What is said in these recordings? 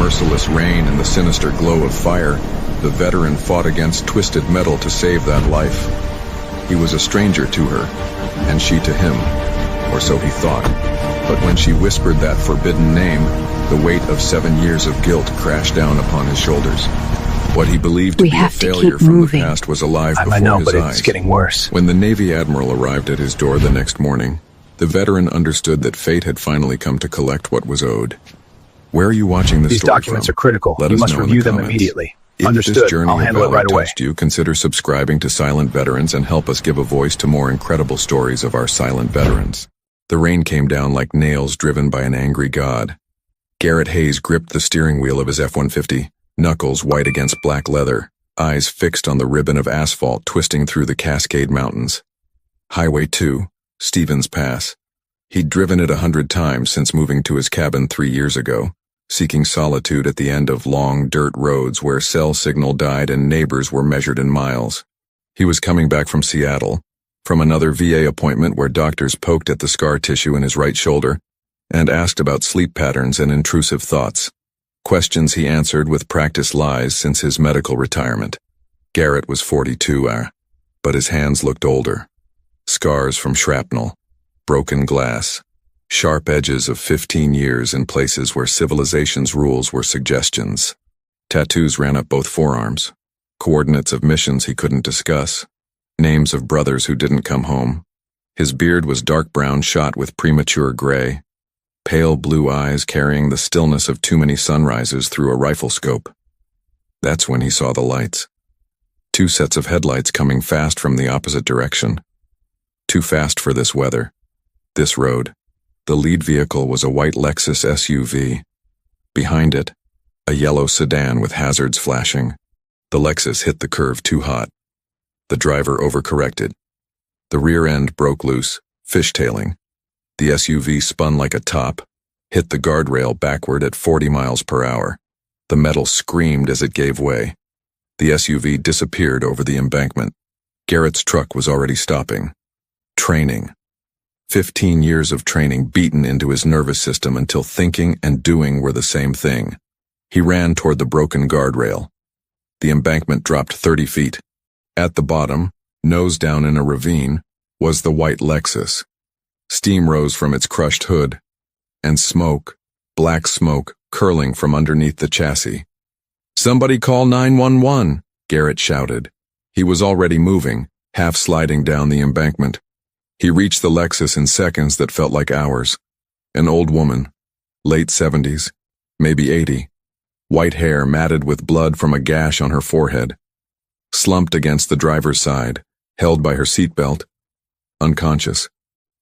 merciless rain and the sinister glow of fire, the veteran fought against twisted metal to save that life. He was a stranger to her, and she to him, or so he thought. But when she whispered that forbidden name, the weight of 7 years of guilt crashed down upon his shoulders. What he believed to be a failure from the past was alive before his eyes. I know, but it's getting worse. When the Navy Admiral arrived at his door the next morning, the veteran understood that fate had finally come to collect what was owed. Where are you watching this story from? These documents are critical. You must review them immediately. Understood. If this journey I'll handle it right away. touched you, consider subscribing to Silent Veterans and help us give a voice to more incredible stories of our silent veterans. The rain came down like nails driven by an angry god. Garrett Hayes gripped the steering wheel of his F-150, knuckles white against black leather, eyes fixed on the ribbon of asphalt twisting through the Cascade Mountains. Highway 2, Stevens Pass. He'd driven it 100 times since moving to his cabin 3 years ago, seeking solitude at the end of long dirt roads where cell signal died and neighbors were measured in miles. He was coming back from Seattle, from another VA appointment where doctors poked at the scar tissue in his right shoulder and asked about sleep patterns and intrusive thoughts, questions he answered with practiced lies since his medical retirement. Garrett was 42, but his hands looked older. Scars from shrapnel, broken glass, sharp edges of 15 years in places where civilization's rules were suggestions. Tattoos ran up both forearms, coordinates of missions he couldn't discuss, names of brothers who didn't come home. His beard was dark brown shot with premature gray, pale blue eyes carrying the stillness of too many sunrises through a rifle scope. That's when he saw the lights. 2 sets of headlights coming fast from the opposite direction. Too fast for this weather, this road. The lead vehicle was a white Lexus SUV. Behind it, a yellow sedan with hazards flashing. The Lexus hit the curve too hot. The driver overcorrected. The rear end broke loose, fishtailing. The SUV spun like a top, hit the guardrail backward at 40 miles per hour. The metal screamed as it gave way. The SUV disappeared over the embankment. Garrett's truck was already stopping. Training. 15 years of training beaten into his nervous system until thinking and doing were the same thing. He ran toward the broken guardrail. The embankment dropped 30 feet. At the bottom, nose down in a ravine, was the white Lexus. Steam rose from its crushed hood, and smoke, black smoke, curling from underneath the chassis. "Somebody call 911, Garrett shouted. He was already moving, half sliding down the embankment. He reached the Lexus in seconds that felt like hours. An old woman, late 70s, maybe 80, white hair matted with blood from a gash on her forehead, slumped against the driver's side, held by her seatbelt, unconscious.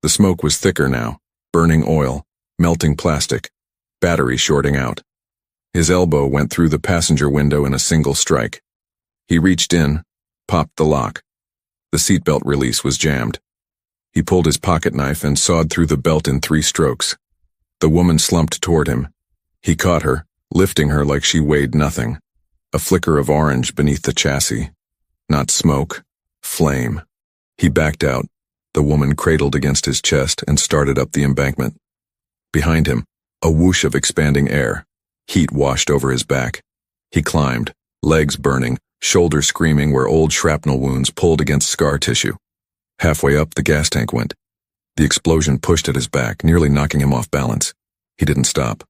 The smoke was thicker now, burning oil, melting plastic, battery shorting out. His elbow went through the passenger window in a single strike. He reached in, popped the lock. The seatbelt release was jammed. He pulled his pocket knife and sawed through the belt in 3 strokes. The woman slumped toward him. He caught her, lifting her like she weighed nothing. A flicker of orange beneath the chassis. Not smoke, flame. He backed out. The woman cradled against his chest and started up the embankment. Behind him, a whoosh of expanding air. Heat washed over his back. He climbed, legs burning, shoulder screaming where old shrapnel wounds pulled against scar tissue. Halfway up, the gas tank went. The explosion pushed at his back, nearly knocking him off balance. He didn't stop.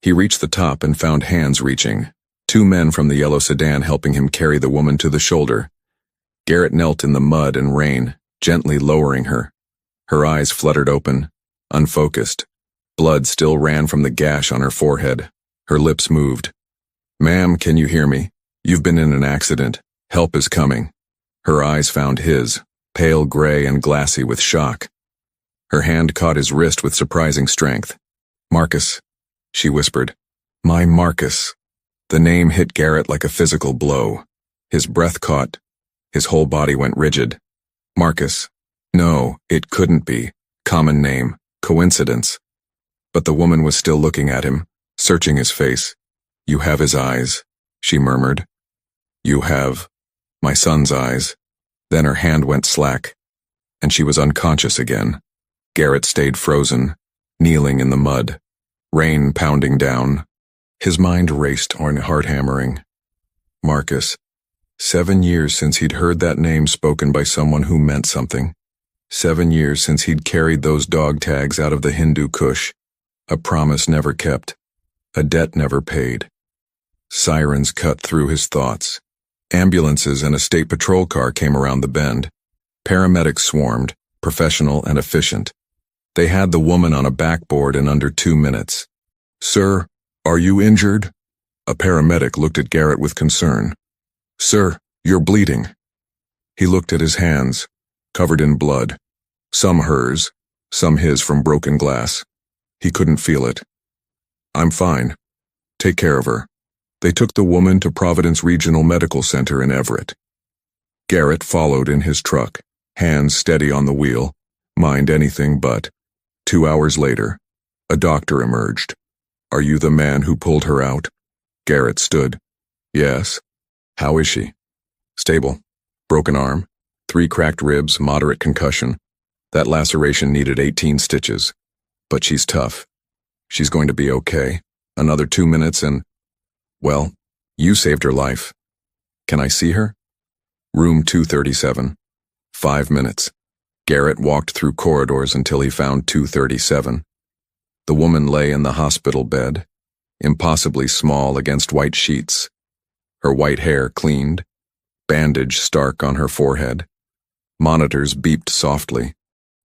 He reached the top and found hands reaching. 2 men from the yellow sedan helping him carry the woman to the shoulder. Garrett knelt in the mud and rain, gently lowering her. Her eyes fluttered open, unfocused. Blood still ran from the gash on her forehead. Her lips moved. "Ma'am, can you hear me? You've been in an accident. Help is coming." Her eyes found his, pale gray and glassy with shock. Her hand caught his wrist with surprising strength. "Marcus," she whispered. "My Marcus." The name hit Garrett like a physical blow. His breath caught. His whole body went rigid. Marcus. No, it couldn't be. Common name. Coincidence. But the woman was still looking at him, searching his face. "You have his eyes," she murmured. "You have my son's eyes." Then her hand went slack, and she was unconscious again. Garrett stayed frozen, kneeling in the mud, rain pounding down. His mind raced on heart-hammering. Marcus. 7 years since he'd heard that name spoken by someone who meant something. 7 years since he'd carried those dog tags out of the Hindu Kush. A promise never kept. A debt never paid. Sirens cut through his thoughts. Ambulances and a state patrol car came around the bend. Paramedics swarmed, professional and efficient. They had the woman on a backboard in under 2 minutes. "Sir, are you injured?" A paramedic looked at Garrett with concern. "Sir, you're bleeding." He looked at his hands, covered in blood. Some hers, some his from broken glass. He couldn't feel it. "I'm fine. Take care of her." They took the woman to Providence Regional Medical Center in Everett. Garrett followed in his truck, hands steady on the wheel, mind anything but. 2 hours later, a doctor emerged. "Are you the man who pulled her out?" Garrett stood. "Yes." "How is she?" "Stable. Broken arm, 3 cracked ribs, moderate concussion. That laceration needed 18 stitches. But she's tough. She's going to be okay. Another 2 minutes and... Well, you saved her life. Can I see her?" Room 237. 5 minutes. Garrett walked through corridors until he found 237. The woman lay in the hospital bed, impossibly small against white sheets. Her white hair cleaned, bandage stark on her forehead. Monitors beeped softly.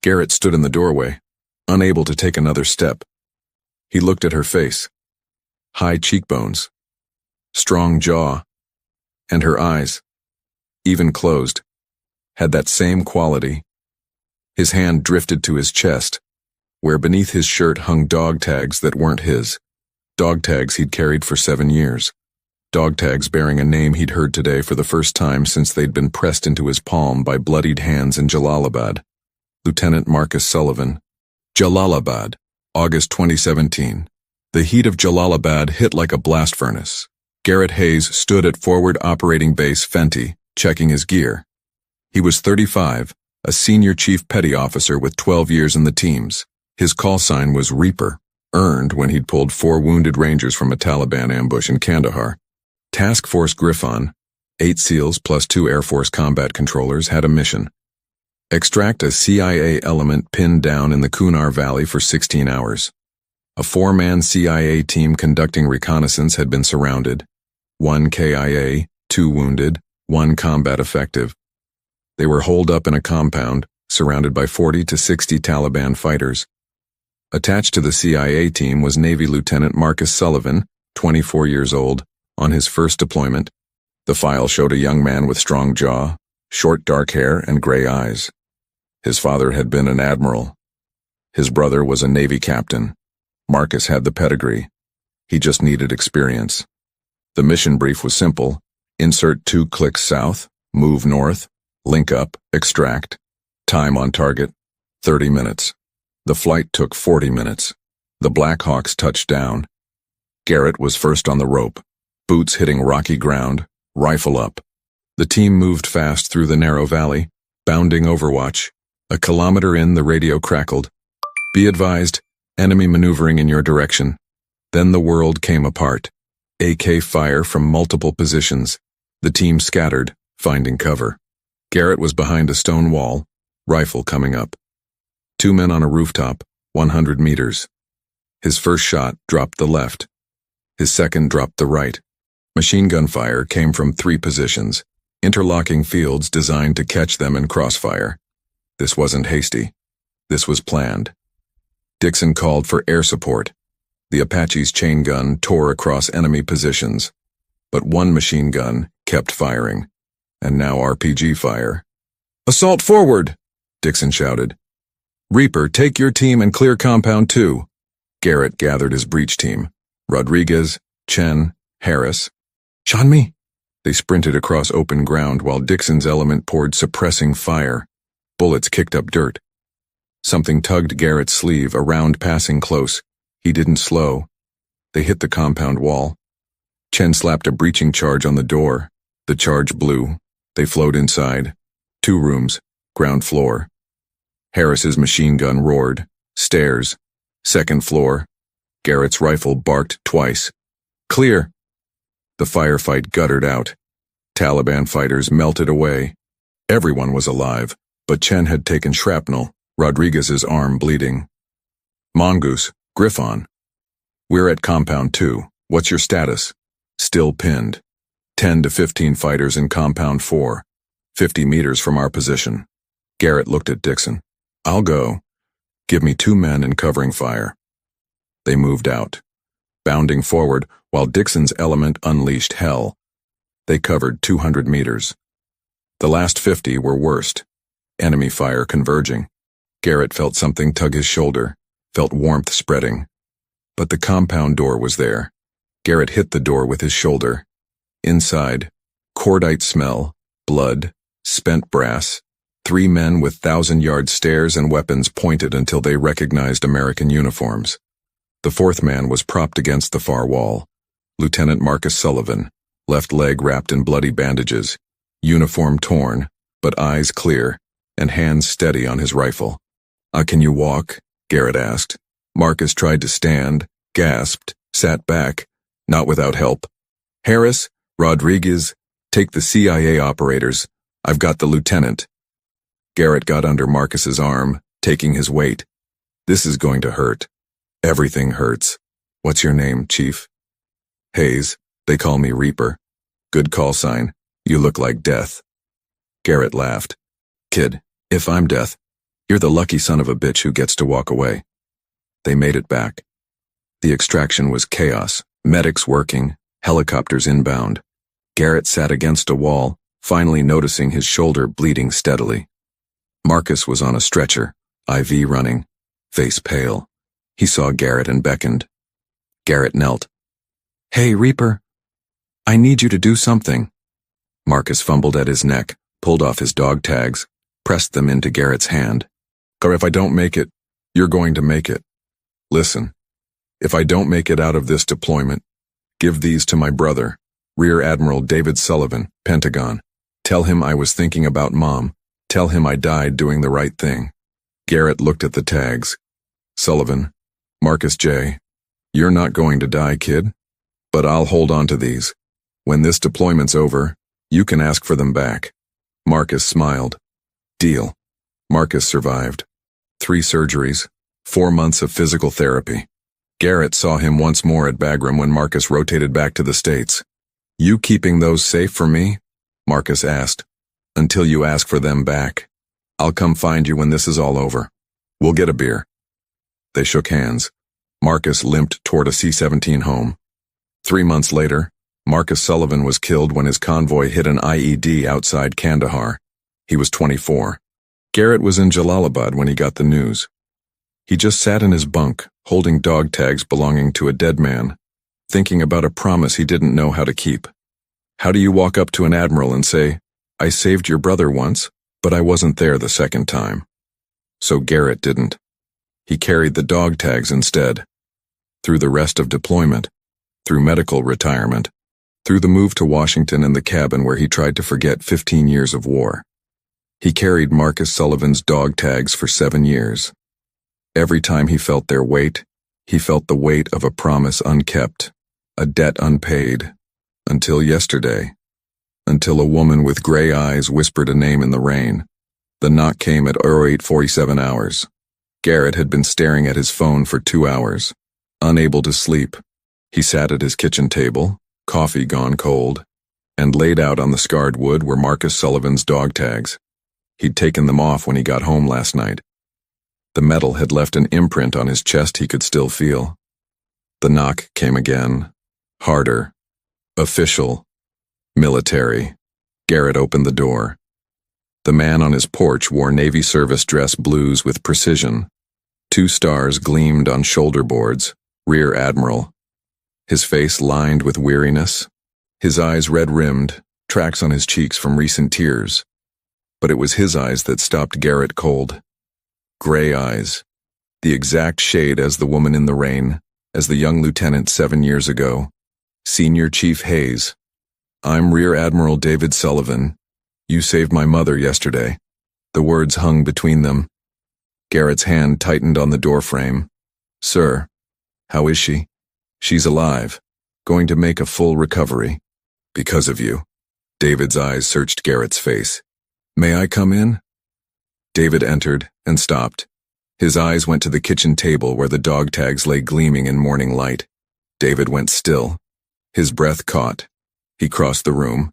Garrett stood in the doorway, unable to take another step. He looked at her face. High cheekbones, strong jaw, and her eyes, even closed, had that same quality. His hand drifted to his chest, where beneath his shirt hung dog tags that weren't his. Dog tags he'd carried for 7 years. Dog tags bearing a name he'd heard today for the first time since they'd been pressed into his palm by bloodied hands in Jalalabad. Lieutenant Marcus Sullivan. Jalalabad, August 2017. The heat of Jalalabad hit like a blast furnace. Garrett Hayes stood at Forward Operating Base Fenty, checking his gear. He was 35, a senior chief petty officer with 12 years in the teams. His call sign was Reaper, earned when he'd pulled 4 wounded Rangers from a Taliban ambush in Kandahar. Task Force Griffon, 8 SEALs plus 2 Air Force combat controllers, had a mission. Extract a CIA element pinned down in the Kunar Valley for 16 hours. A 4-man CIA team conducting reconnaissance had been surrounded. 1 KIA, 2 wounded, 1 combat effective. They were holed up in a compound, surrounded by 40 to 60 Taliban fighters. Attached to the CIA team was Navy Lieutenant Marcus Sullivan, 24 years old, on his first deployment. The file showed a young man with strong jaw, short dark hair, and gray eyes. His father had been an admiral. His brother was a Navy captain. Marcus had the pedigree. He just needed experience. The mission brief was simple. Insert 2 clicks south, move north, link up, extract. Time on target, 30 minutes. The flight took 40 minutes. The Blackhawks touched down. Garrett was first on the rope, boots hitting rocky ground, rifle up. The team moved fast through the narrow valley, bounding Overwatch. A kilometer in, the radio crackled. "Be advised, enemy maneuvering in your direction." Then the world came apart. AK fire from multiple positions. The team scattered, finding cover. Garrett was behind a stone wall, rifle coming up. 2 men on a rooftop, 100 meters. His first shot dropped the left. His second dropped the right. Machine gun fire came from 3 positions, interlocking fields designed to catch them in crossfire. This wasn't hasty. This was planned. Dixon called for air support. The Apache's chain gun tore across enemy positions. But 1 machine gun kept firing. And now RPG fire. "Assault forward!" Dixon shouted. "Reaper, take your team and clear compound 2. Garrett gathered his breach team. Rodriguez, Chen, Harris. "Shanmi!" They sprinted across open ground while Dixon's element poured suppressing fire. Bullets kicked up dirt. Something tugged Garrett's sleeve, a round passing close. He didn't slow. They hit the compound wall. Chen slapped a breaching charge on the door. The charge blew. They flowed inside. 2 rooms, ground floor. Harris's machine gun roared. Stairs. 2nd floor. Garrett's rifle barked twice. Clear! The firefight guttered out. Taliban fighters melted away. Everyone was alive, but Chen had taken shrapnel, Rodriguez's arm bleeding. Mongoose, Griffon. We're at Compound 2. What's your status? Still pinned. 10 to 15 fighters in Compound 4, 50 meters from our position. Garrett looked at Dixon. I'll go. Give me 2 men and covering fire. They moved out, bounding forward while Dixon's element unleashed hell. They covered 200 meters. The last 50 were worst. Enemy fire converging. Garrett felt something tug his shoulder, felt warmth spreading. But the compound door was there. Garrett hit the door with his shoulder. Inside, cordite smell, blood, spent brass, 3 men with 1,000-yard stares and weapons pointed until they recognized American uniforms. The 4th man was propped against the far wall. Lieutenant Marcus Sullivan, left leg wrapped in bloody bandages, uniform torn, but eyes clear, and hands steady on his rifle. Can you walk? Garrett asked. Marcus tried to stand, gasped, sat back, not without help. Harris, Rodriguez, take the CIA operators. I've got the lieutenant. Garrett got under Marcus's arm, taking his weight. This is going to hurt. Everything hurts. What's your name, Chief? Hayes. They call me Reaper. Good call sign. You look like death. Garrett laughed. Kid, if I'm death, you're the lucky son of a bitch who gets to walk away. They made it back. The extraction was chaos, medics working, helicopters inbound. Garrett sat against a wall, finally noticing his shoulder bleeding steadily. Marcus was on a stretcher, IV running, face pale. He saw Garrett and beckoned. Garrett knelt. Hey, Reaper. I need you to do something. Marcus fumbled at his neck, pulled off his dog tags, pressed them into Garrett's hand. Or if I don't make it, you're going to make it. Listen, if I don't make it out of this deployment, give these to my brother, Rear Admiral David Sullivan, Pentagon. Tell him I was thinking about Mom. Tell him I died doing the right thing. Garrett looked at the tags. Sullivan, Marcus J. You're not going to die, kid. But I'll hold on to these. When this deployment's over, you can ask for them back. Marcus smiled. Deal. Marcus survived. 3 surgeries, 4 months of physical therapy. Garrett saw him once more at Bagram when Marcus rotated back to the States. You keeping those safe for me? Marcus asked. Until you ask for them back. I'll come find you when this is all over. We'll get a beer. They shook hands. Marcus limped toward a C-17 home. 3 months later, Marcus Sullivan was killed when his convoy hit an IED outside Kandahar. He was 24. Garrett was in Jalalabad when he got the news. He just sat in his bunk, holding dog tags belonging to a dead man, thinking about a promise he didn't know how to keep. How do you walk up to an admiral and say, I saved your brother once, but I wasn't there the second time? So Garrett didn't. He carried the dog tags instead. Through the rest of deployment, through medical retirement, through the move to Washington and the cabin where he tried to forget 15 years of war. He carried Marcus Sullivan's dog tags for 7 years. Every time he felt their weight, he felt the weight of a promise unkept, a debt unpaid, until yesterday, until a woman with gray eyes whispered a name in the rain. The knock came at 08:47 hours. Garrett had been staring at his phone for 2 hours, unable to sleep. He sat at his kitchen table, coffee gone cold, and laid out on the scarred wood were Marcus Sullivan's dog tags. He'd taken them off when he got home last night. The metal had left an imprint on his chest he could still feel. The knock came again, harder, official, military. Garrett opened the door. The man on his porch wore Navy service dress blues with precision. 2 stars gleamed on shoulder boards, Rear Admiral. His face lined with weariness, his eyes red-rimmed, tracks on his cheeks from recent tears. But it was his eyes that stopped Garrett cold. Gray eyes, the exact shade as the woman in the rain, as the young lieutenant 7 years ago. Senior Chief Hayes. I'm Rear Admiral David Sullivan. You saved my mother yesterday. The words hung between them. Garrett's hand tightened on the doorframe. Sir, how is she? She's alive. going to make a full recovery. Because of you. David's eyes searched Garrett's face. May I come in? David entered and stopped. His eyes went to the kitchen table where the dog tags lay gleaming in morning light. David went still. His breath caught. He crossed the room,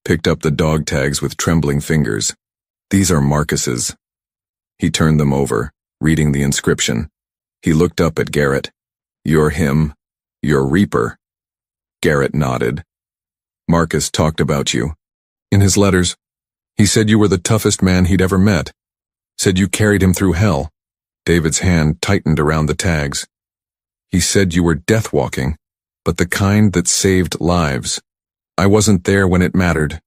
picked up the dog tags with trembling fingers. These are Marcus's. He turned them over, reading the inscription. He looked up at Garrett. You're him. You're Reaper. Garrett nodded. Marcus talked about you. In his letters, he said you were the toughest man he'd ever met. Said you carried him through hell. David's hand tightened around the tags. He said you were death-walking, but the kind that saved lives. I wasn't there when it mattered.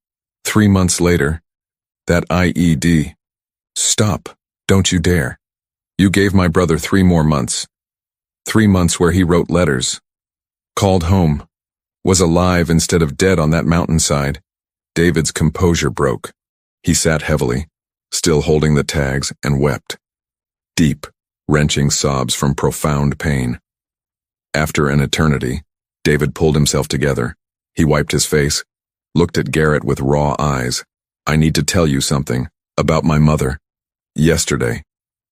3 months later, that IED. Stop. Don't you dare. You gave my brother 3 more months. 3 months where he wrote letters. Called home. Was alive instead of dead on that mountainside. David's composure broke. He sat heavily, still holding the tags, and wept. Deep, wrenching sobs from profound pain. After an eternity, David pulled himself together. He wiped his face, looked at Garrett with raw eyes. I need to tell you something about my mother. Yesterday,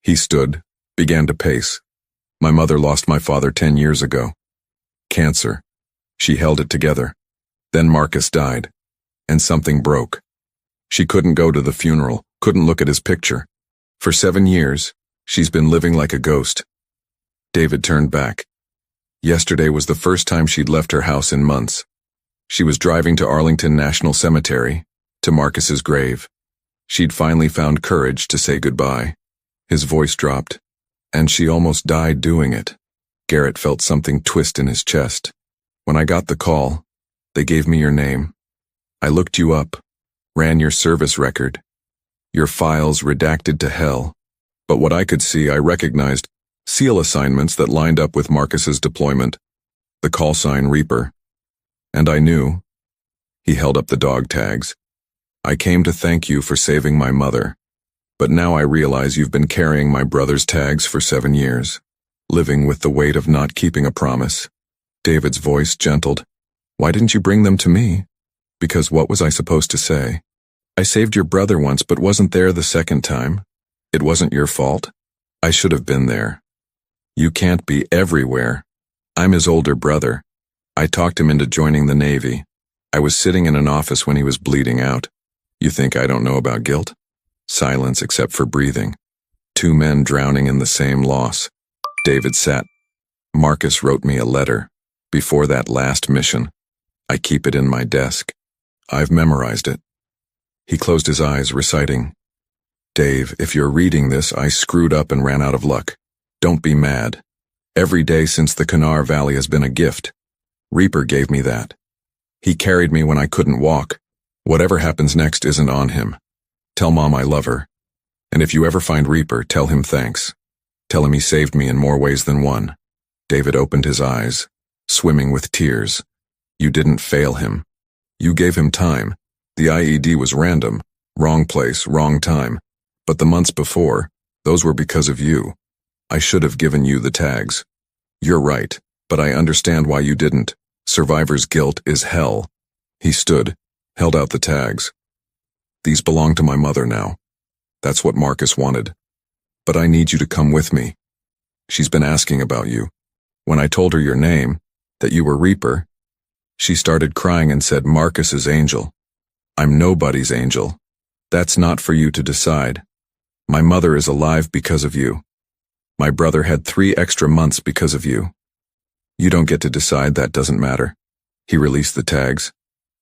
he stood, began to pace. My mother lost my father 10 years ago. Cancer. She held it together. Then Marcus died, and something broke. She couldn't go to the funeral, couldn't look at his picture. For 7 years, she's been living like a ghost. David turned back. Yesterday was the first time she'd left her house in months. She was driving to Arlington National Cemetery, to Marcus's grave. She'd finally found courage to say goodbye. His voice dropped, and she almost died doing it. Garrett felt something twist in his chest. When I got the call, they gave me your name. I looked you up, ran your service record. Your files redacted to hell. But what I could see, I recognized SEAL assignments that lined up with Marcus's deployment. The call sign Reaper. And I knew. He held up the dog tags. I came to thank you for saving my mother. But now I realize you've been carrying my brother's tags for 7 years, living with the weight of not keeping a promise. David's voice gentled. Why didn't you bring them to me? Because what was I supposed to say? I saved your brother once but wasn't there the second time. It wasn't your fault. I should have been there. You can't be everywhere. I'm his older brother. I talked him into joining the Navy. I was sitting in an office when he was bleeding out. You think I don't know about guilt? Silence except for breathing. 2 men drowning in the same loss. David sat. Marcus wrote me a letter. Before that last mission. I keep it in my desk. I've memorized it. He closed his eyes, reciting, Dave, if you're reading this, I screwed up and ran out of luck. Don't be mad. Every day since the Kanar Valley has been a gift. Reaper gave me that. He carried me when I couldn't walk. Whatever happens next isn't on him. Tell Mom I love her. And if you ever find Reaper, tell him thanks. Tell him he saved me in more ways than one. David opened his eyes, swimming with tears. You didn't fail him. You gave him time. The IED was random, wrong place, wrong time. But the months before, those were because of you. I should have given you the tags. You're right, but I understand why you didn't. Survivor's guilt is hell. He stood, held out the tags. These belong to my mother now. That's what Marcus wanted. But I need you to come with me. She's been asking about you. When I told her your name, that you were Reaper, she started crying and said Marcus's angel. I'm nobody's angel. That's not for you to decide. My mother is alive because of you. My brother had 3 extra months because of you. You don't get to decide, that doesn't matter. He released the tags.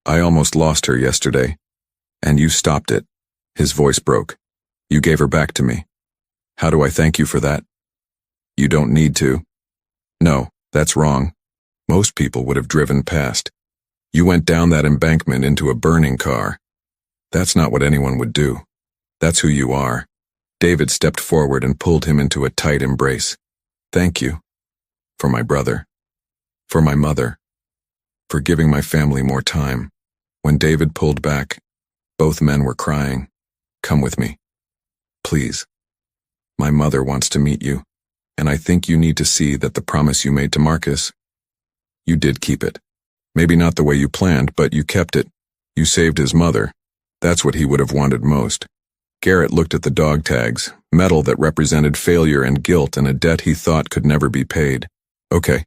I almost lost her yesterday. And you stopped it. His voice broke. You gave her back to me. How do I thank you for that? You don't need to. No, that's wrong. Most people would have driven past. You went down that embankment into a burning car. That's not what anyone would do. That's who you are. David stepped forward and pulled him into a tight embrace. Thank you. For my brother. For my mother. For giving my family more time. When David pulled back, both men were crying. Come with me. Please. My mother wants to meet you, and I think you need to see that the promise you made to Marcus, you did keep it. Maybe not the way you planned, but you kept it. You saved his mother. That's what he would have wanted most. Garrett looked at the dog tags, metal that represented failure and guilt and a debt he thought could never be paid. Okay,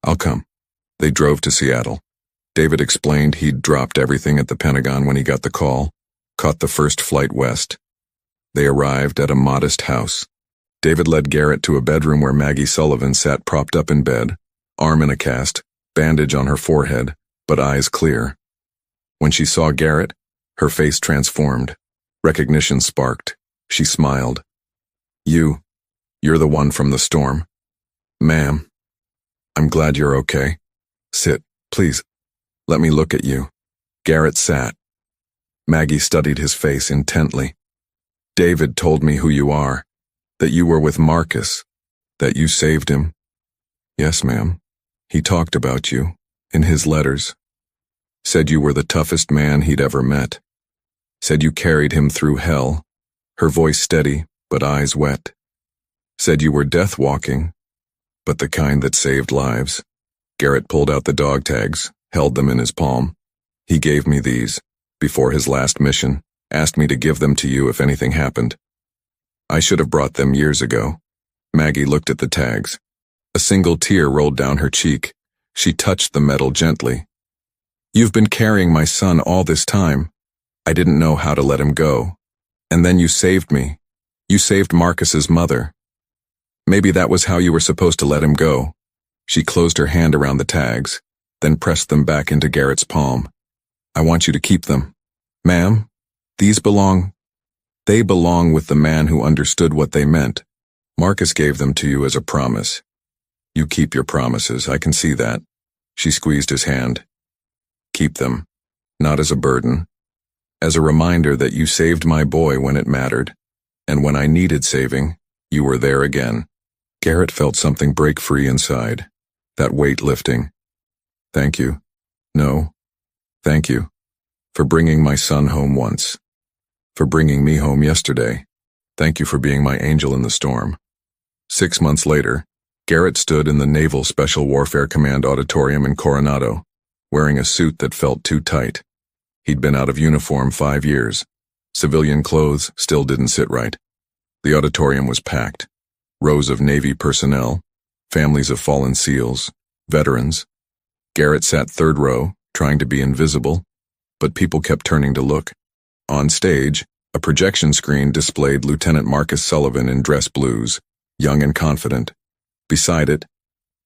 I'll come. They drove to Seattle. David explained he'd dropped everything at the Pentagon when he got the call, caught the first flight west. They arrived at a modest house. David led Garrett to a bedroom where Maggie Sullivan sat propped up in bed, arm in a cast, bandage on her forehead, but eyes clear. When she saw Garrett, her face transformed. Recognition sparked. She smiled. You're the one from the storm. Ma'am, I'm glad you're okay. Sit, please. Let me look at you. Garrett sat. Maggie studied his face intently. David told me who you are, that you were with Marcus, that you saved him. Yes, ma'am. He talked about you, in his letters. Said you were the toughest man he'd ever met. Said you carried him through hell, her voice steady, but eyes wet. Said you were death-walking, but the kind that saved lives. Garrett pulled out the dog tags, held them in his palm. He gave me these, before his last mission, asked me to give them to you if anything happened. I should have brought them years ago. Maggie looked at the tags. A single tear rolled down her cheek. She touched the metal gently. You've been carrying my son all this time. I didn't know how to let him go. And then you saved me. You saved Marcus's mother. Maybe that was how you were supposed to let him go. She closed her hand around the tags, then pressed them back into Garrett's palm. I want you to keep them. Ma'am, they belong with the man who understood what they meant. Marcus gave them to you as a promise. You keep your promises, I can see that. She squeezed his hand. Keep them, not as a burden, as a reminder that you saved my boy when it mattered, and when I needed saving, you were there again. Garrett felt something break free inside, that weight lifting. Thank you. No, thank you. For bringing my son home once. For bringing me home yesterday. Thank you for being my angel in the storm. 6 months later, Garrett stood in the Naval Special Warfare Command Auditorium in Coronado, wearing a suit that felt too tight. He'd been out of uniform 5 years. Civilian clothes still didn't sit right. The auditorium was packed. Rows of Navy personnel, families of fallen SEALs, veterans. Garrett sat third row, trying to be invisible, but people kept turning to look. On stage, a projection screen displayed Lieutenant Marcus Sullivan in dress blues, young and confident. Beside it,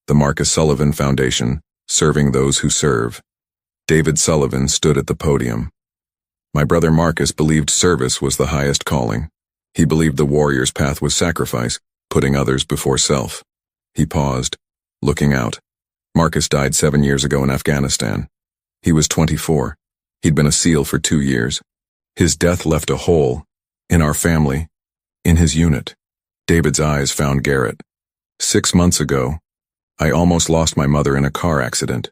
the Marcus Sullivan Foundation, serving those who serve. David Sullivan stood at the podium. My brother Marcus believed service was the highest calling. He believed the warrior's path was sacrifice, putting others before self. He paused, looking out. Marcus died 7 years ago in Afghanistan. He was 24. He'd been a SEAL for 2 years. His death left a hole, in our family, in his unit. David's eyes found Garrett. 6 months ago, I almost lost my mother in a car accident.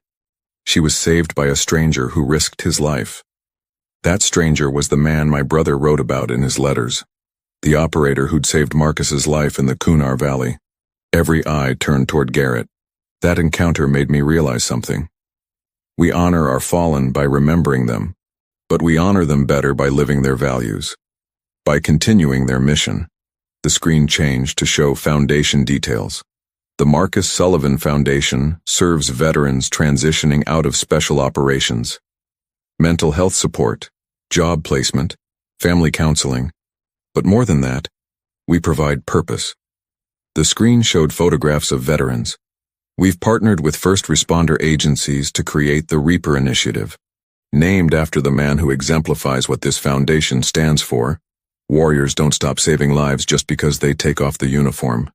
She was saved by a stranger who risked his life. That stranger was the man my brother wrote about in his letters. The operator who'd saved Marcus's life in the Kunar Valley. Every eye turned toward Garrett. That encounter made me realize something. We honor our fallen by remembering them, but we honor them better by living their values. By continuing their mission. The screen changed to show foundation details. The Marcus Sullivan Foundation serves veterans transitioning out of special operations. Mental health support, job placement, family counseling. But more than that, we provide purpose. The screen showed photographs of veterans. We've partnered with first responder agencies to create the Reaper Initiative, named after the man who exemplifies what this foundation stands for. Warriors don't stop saving lives just because they take off the uniform.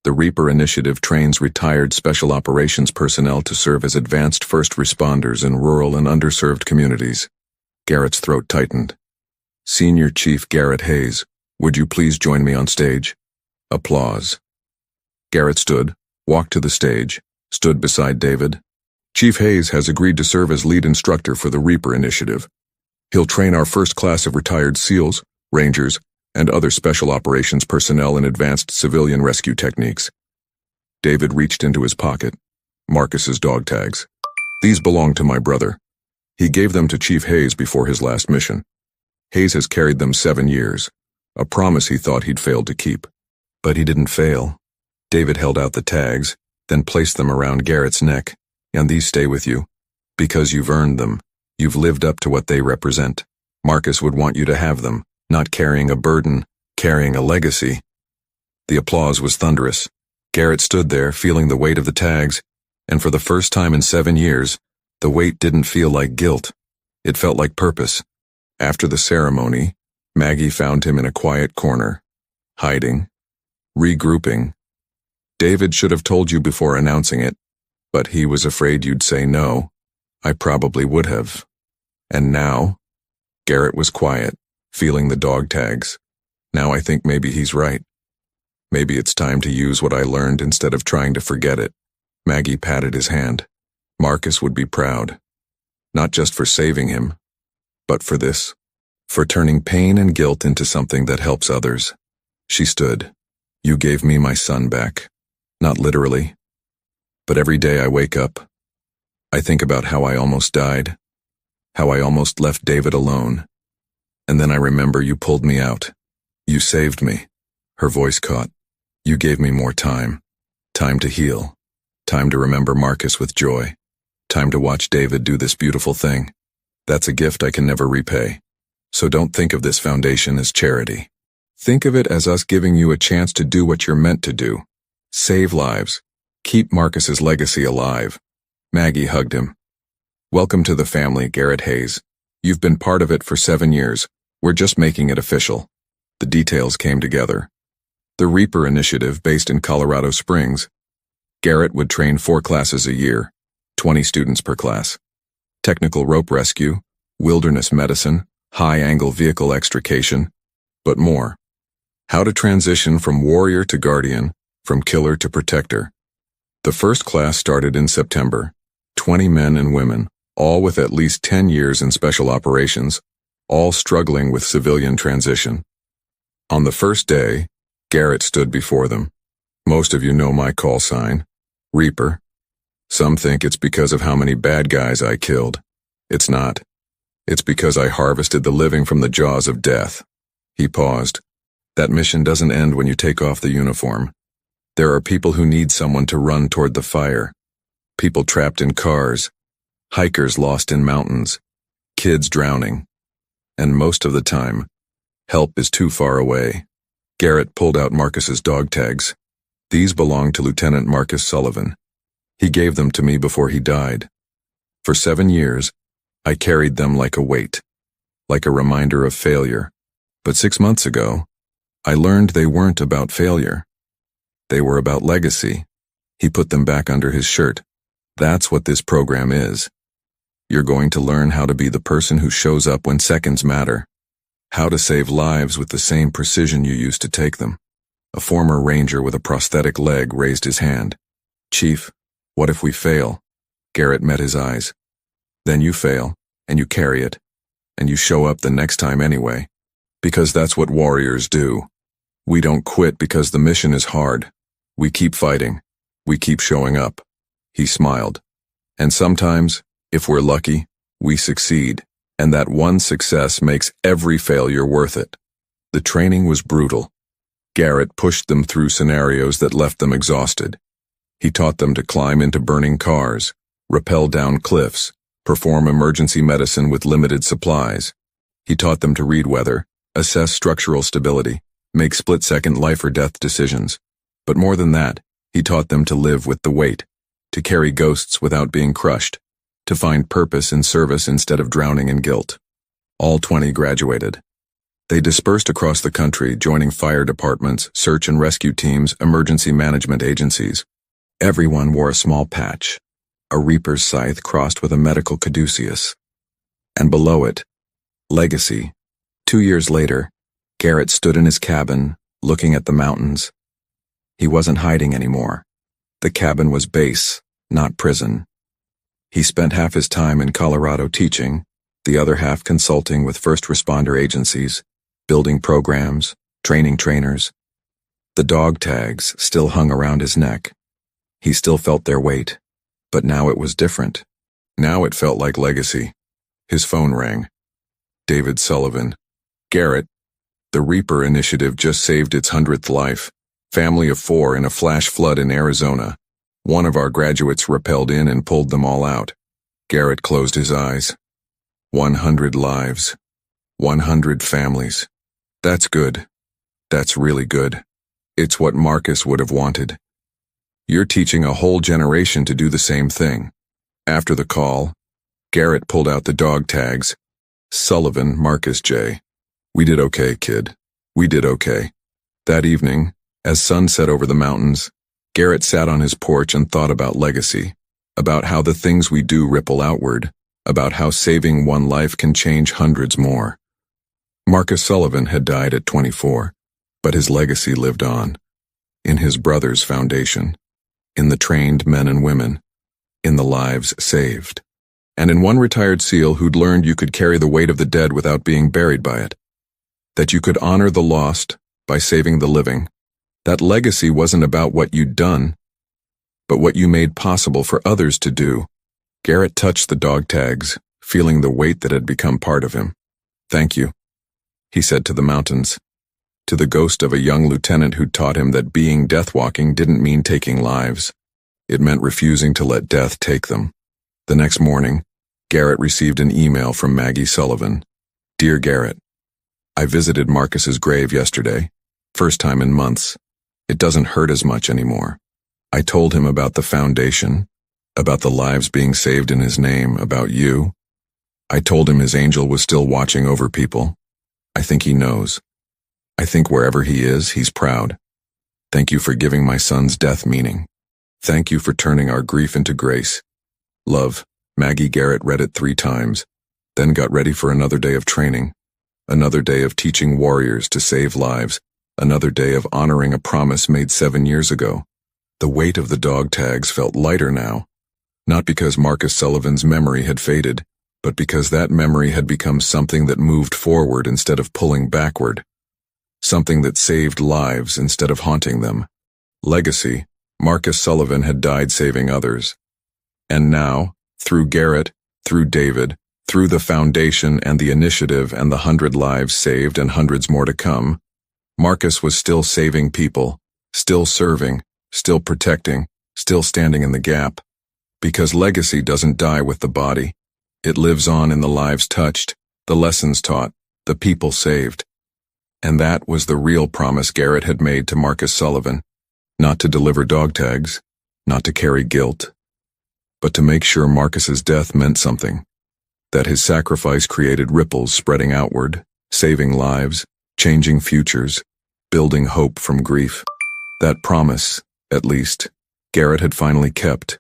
The Reaper Initiative trains retired special operations personnel to serve as advanced first responders in rural and underserved communities. Garrett's throat tightened. Senior Chief Garrett Hayes, would you please join me on stage? Applause. Garrett stood, walked to the stage, stood beside David. Chief Hayes has agreed to serve as lead instructor for the Reaper Initiative. He'll train our first class of retired SEALs, Rangers, and other special operations personnel in advanced civilian rescue techniques. David reached into his pocket. Marcus's dog tags. These belong to my brother. He gave them to Chief Hayes before his last mission. Hayes has carried them 7 years, a promise he thought he'd failed to keep. But he didn't fail. David held out the tags, then placed them around Garrett's neck. And these stay with you. Because you've earned them. You've lived up to what they represent. Marcus would want you to have them, not carrying a burden, carrying a legacy. The applause was thunderous. Garrett stood there, feeling the weight of the tags, and for the first time in 7 years, the weight didn't feel like guilt. It felt like purpose. After the ceremony, Maggie found him in a quiet corner, hiding, regrouping. David should have told you before announcing it, but he was afraid you'd say no. I probably would have. And now? Garrett was quiet, feeling the dog tags. Now I think maybe he's right. Maybe it's time to use what I learned instead of trying to forget it. Maggie patted his hand. Marcus would be proud. Not just for saving him, but for this. For turning pain and guilt into something that helps others. She stood. You gave me my son back. Not literally. But every day I wake up, I think about how I almost died. How I almost left David alone. And then I remember you pulled me out. You saved me. Her voice caught. You gave me more time. Time to heal. Time to remember Marcus with joy. Time to watch David do this beautiful thing. That's a gift I can never repay. So don't think of this foundation as charity. Think of it as us giving you a chance to do what you're meant to do. Save lives. Keep Marcus's legacy alive. Maggie hugged him. Welcome to the family, Garrett Hayes. You've been part of it for 7 years. We're just making it official. The details came together. The Reaper Initiative, based in Colorado Springs. Garrett would train 4 classes a year, 20 students per class. Technical rope rescue, wilderness medicine, high-angle vehicle extrication, but more. How to transition from warrior to guardian, from killer to protector. The first class started in September. 20 men and women, all with at least 10 years in special operations, all struggling with civilian transition. On the first day, Garrett stood before them. Most of you know my call sign, Reaper. Some think it's because of how many bad guys I killed. It's not. It's because I harvested the living from the jaws of death. He paused. That mission doesn't end when you take off the uniform. There are people who need someone to run toward the fire. People trapped in cars. Hikers lost in mountains. Kids drowning. And most of the time, help is too far away. Garrett pulled out Marcus's dog tags. These belong to Lieutenant Marcus Sullivan. He gave them to me before he died. For 7 years, I carried them like a weight, like a reminder of failure. But 6 months ago, I learned they weren't about failure. They were about legacy. He put them back under his shirt. That's what this program is. You're going to learn how to be the person who shows up when seconds matter. How to save lives with the same precision you used to take them. A former ranger with a prosthetic leg raised his hand. Chief, what if we fail? Garrett met his eyes. Then you fail, and you carry it, and you show up the next time anyway. Because that's what warriors do. We don't quit because the mission is hard. We keep fighting. We keep showing up. He smiled. And sometimes, if we're lucky, we succeed. And that one success makes every failure worth it. The training was brutal. Garrett pushed them through scenarios that left them exhausted. He taught them to climb into burning cars, rappel down cliffs, perform emergency medicine with limited supplies. He taught them to read weather, assess structural stability, make split-second life or death decisions. But more than that, he taught them to live with the weight, to carry ghosts without being crushed, to find purpose in service instead of drowning in guilt. All 20 graduated. They dispersed across the country, joining fire departments, search and rescue teams, emergency management agencies. Everyone wore a small patch, a reaper's scythe crossed with a medical caduceus. And below it, legacy. 2 years later, Garrett stood in his cabin, looking at the mountains. He wasn't hiding anymore. The cabin was base, not prison. He spent half his time in Colorado teaching, the other half consulting with first responder agencies, building programs, training trainers. The dog tags still hung around his neck. He still felt their weight, but now it was different. Now it felt like legacy. His phone rang. David Sullivan. Garrett, the Reaper Initiative just saved its 100th life. Family of 4 in a flash flood in Arizona. One of our graduates rappelled in and pulled them all out. Garrett closed his eyes. 100 lives. 100 families. That's good. That's really good. It's what Marcus would have wanted. You're teaching a whole generation to do the same thing. After the call, Garrett pulled out the dog tags. Sullivan, Marcus J. We did okay, kid. We did okay. That evening, as sun set over the mountains, Garrett sat on his porch and thought about legacy, about how the things we do ripple outward, about how saving one life can change hundreds more. Marcus Sullivan had died at 24, but his legacy lived on. In his brother's foundation, in the trained men and women, in the lives saved, and in one retired SEAL who'd learned you could carry the weight of the dead without being buried by it, that you could honor the lost by saving the living. That legacy wasn't about what you'd done, but what you made possible for others to do. Garrett touched the dog tags, feeling the weight that had become part of him. Thank you, he said to the mountains, to the ghost of a young lieutenant who'd taught him that being death-walking didn't mean taking lives. It meant refusing to let death take them. The next morning, Garrett received an email from Maggie Sullivan. Dear Garrett, I visited Marcus's grave yesterday, first time in months. It doesn't hurt as much anymore. I told him about the foundation, about the lives being saved in his name, about you. I told him his angel was still watching over people. I think he knows. I think wherever he is, he's proud. Thank you for giving my son's death meaning. Thank you for turning our grief into grace. Love, Maggie. Garrett read it 3 times, then got ready for another day of training, another day of teaching warriors to save lives, another day of honoring a promise made 7 years ago. The weight of the dog tags felt lighter now, not because Marcus Sullivan's memory had faded, but because that memory had become something that moved forward instead of pulling backward, something that saved lives instead of haunting them. Legacy. Marcus Sullivan had died saving others. And now, through Garrett, through David, through the foundation and the initiative and the 100 lives saved and hundreds more to come, Marcus was still saving people, still serving, still protecting, still standing in the gap. Because legacy doesn't die with the body. It lives on in the lives touched, the lessons taught, the people saved. And that was the real promise Garrett had made to Marcus Sullivan. Not to deliver dog tags, not to carry guilt, but to make sure Marcus's death meant something. That his sacrifice created ripples spreading outward, saving lives, changing futures, building hope from grief. That promise, at least, Garrett had finally kept.